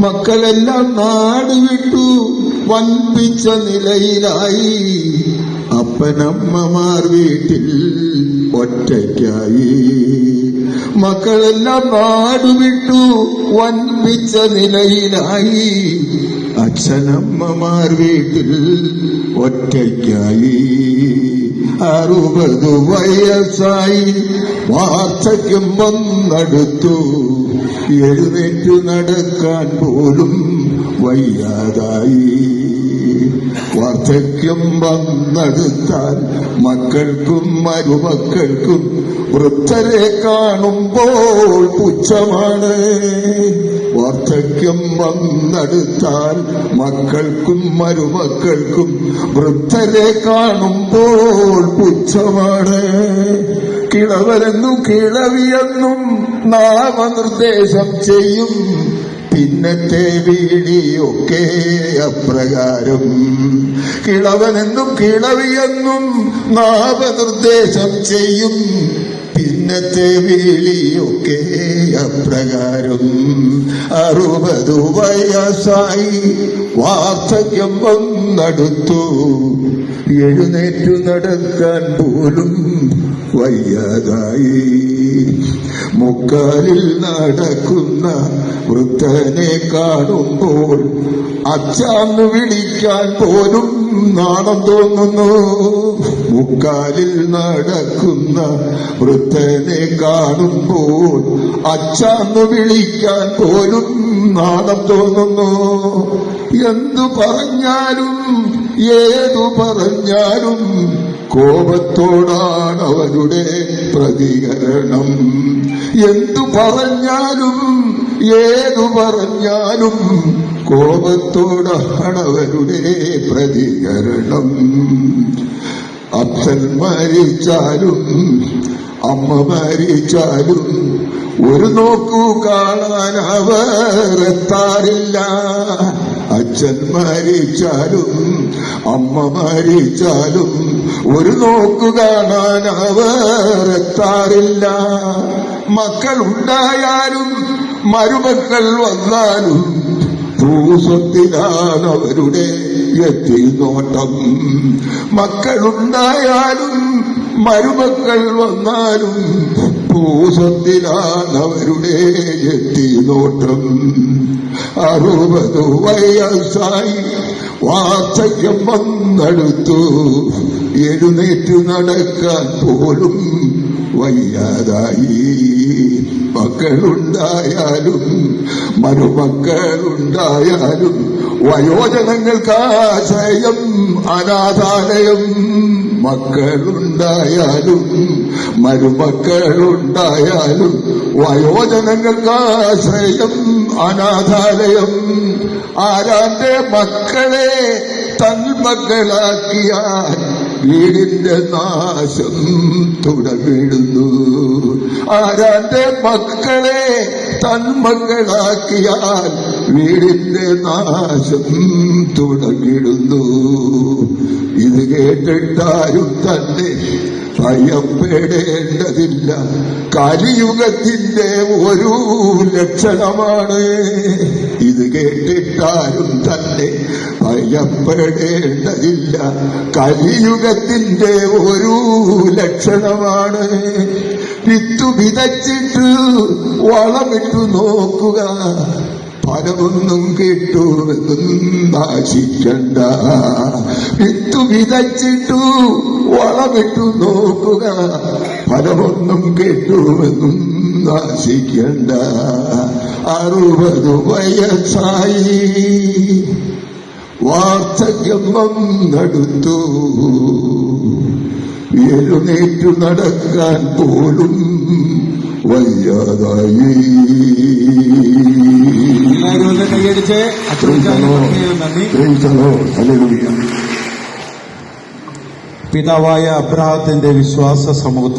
മക്കളെല്ലാം നാട് വിട്ടു വൻപിച്ച നിലയിലായി. അപ്പനമ്മമാർ വീട്ടിൽ ഒറ്റയ്ക്കായി. മക്കളെല്ലാം നാട് വിട്ടു വൻപിച്ച നിലയിലായി. അച്ഛനമ്മമാർ വീട്ടിൽ ഒറ്റയ്ക്കായി. 60 വയസ്സായി വാർദ്ധക്യം വന്നടുത്തു. എഴുന്നേറ്റു നടക്കാൻ പോലും വയ്യാതായി. വാർദ്ധക്യം വന്നെടുത്താൽ മക്കൾക്കും മരുമക്കൾക്കും വൃദ്ധരെ കാണുമ്പോൾ പുച്ഛമാണ്. വാർദ്ധക്യം വന്നെടുത്താൽ മക്കൾക്കും മരുമക്കൾക്കും വൃദ്ധരെ കാണുമ്പോൾ പുച്ഛമാണ്. കിളവരെന്നും കിളവിയെന്നും നാമനിർദ്ദേശം ചെയ്യും. പിന്നത്തെ വീടിയൊക്കെ അപ്രകാരം. കിളവനെന്നും കിളവിയെന്നും നാമനിർദ്ദേശം ചെയ്യും. പിന്നത്തെ വീളിയൊക്കെ അപ്രകാരം. 60 വയസ്സായി വാർദ്ധക്യം വന്നടുത്തു. എഴുന്നേറ്റു നടക്കാൻ പോലും വയ്യാതായി. മുക്കാലിൽ നടക്കുന്ന വൃദ്ധനെ കാണുമ്പോൾ അച്ഛാന്ന് വിളിക്കാൻ പോലും നാണം തോന്നുന്നു. മുക്കാലിൽ നടക്കുന്ന വൃദ്ധനെ കാണുമ്പോൾ അച്ഛാന്ന് വിളിക്കാൻ പോലും നാണം തോന്നുന്നു. എന്തു പറഞ്ഞാലും ഏതു പറഞ്ഞാലും കോപത്തോടാണ് അവരുടെ പ്രതികരണം. എന്തു പറഞ്ഞാലും ഏതു പറഞ്ഞാലും കോപത്തോടാണ് അവരുടെ പ്രതികരണം. അച്ഛൻ മരിച്ചാലും അമ്മ മരിച്ചാലും ഒരു നോക്കു കാണാൻ അവർ എത്താറില്ല. അച്ഛൻ മരിച്ചാലും അമ്മ മരിച്ചാലും ഒരു നോക്കു കാണാൻ അവർ എത്താറില്ല. മക്കളുണ്ടായാലും മരുമക്കൾ വന്നാലും ഭൂസ്വത്തിലാണ് അവരുടെ എത്തിനോട്ടം. മക്കളുണ്ടായാലും മരുമക്കൾ വന്നാലും ഭൂസ്വത്തിലാണ് അവരുടെ എത്തിനോട്ടം. 60 വയസ്സായി വാർദ്ധക്യം വന്നടുത്തു. എഴുന്നേറ്റു നടക്കാൻ പോലും വയ്യാതായി. മക്കളുണ്ടായാലും മരുമക്കളുണ്ടായാലും വയോജനങ്ങൾക്ക് ആശ്രയം അനാഥാലയം. മക്കളുണ്ടായാലും മരുമക്കളുണ്ടായാലും വയോജനങ്ങൾക്ക് ആശ്രയം അനാഥാലയം. ആരാന്റെ മക്കളെ തന്മക്കളാക്കിയാൽ വീടിന്റെ നാശം തുടങ്ങിടുന്നു. ആരാന്റെ മക്കളെ തന്മക്കളാക്കിയാൽ വീടിന്റെ നാശം തുടങ്ങിടുന്നു. ഇത് കേട്ടിട്ടാരും തന്നെ ഭയപ്പെടേണ്ടതില്ല. കലിയുഗത്തിന്റെ ഒരു ലക്ഷണമാണ്. ഇത് കേട്ടിട്ടാരും തന്നെ ഭയപ്പെടേണ്ടതില്ല. കലിയുഗത്തിന്റെ ഒരു ലക്ഷണമാണ്. വിത്തു വിതച്ചിട്ട് വളമിട്ടു നോക്കുക. ഫലമൊന്നും കിട്ടുമെന്നും നാശിക്കണ്ട. വിത്തു വിതച്ചിട്ടു വളമിട്ടു നോക്കുക. ഫലമൊന്നും കിട്ടുമെന്നും നാശിക്കണ്ട. 60 വയസ്സായി വാർദ്ധക്യം വന്നടുത്തു. എഴുന്നേറ്റു നടക്കാൻ പോലും വയ്യാതായി. പിതാവായ അബ്രഹാത്തിന്റെ വിശ്വാസ സമൂഹത്തിൽ